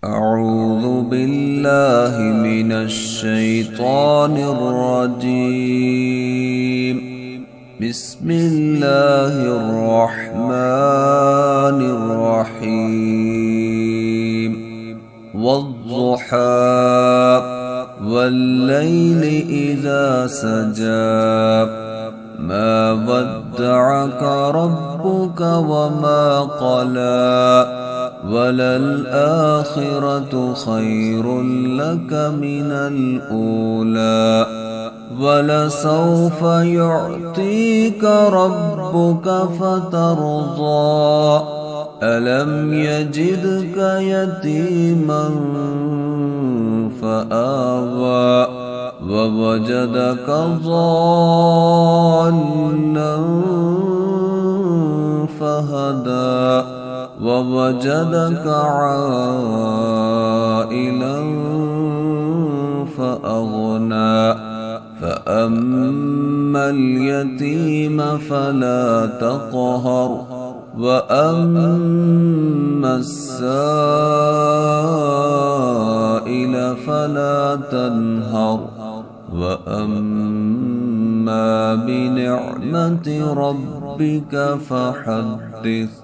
أعوذ بالله من الشيطان الرجيم. بسم الله الرحمن الرحيم. والضحى والليل إذا سجى ما ودعك ربك وما قلى وللآخرة خير لك من الأولى ولسوف يعطيك ربك فترضى ألم يجدك يتيما فآوى ووجدك ضالا فهدى ووجدك عائلا فأغنى فأما اليتيم فلا تقهر وأما السائل فلا تنهر وأما بنعمة ربك فحدث.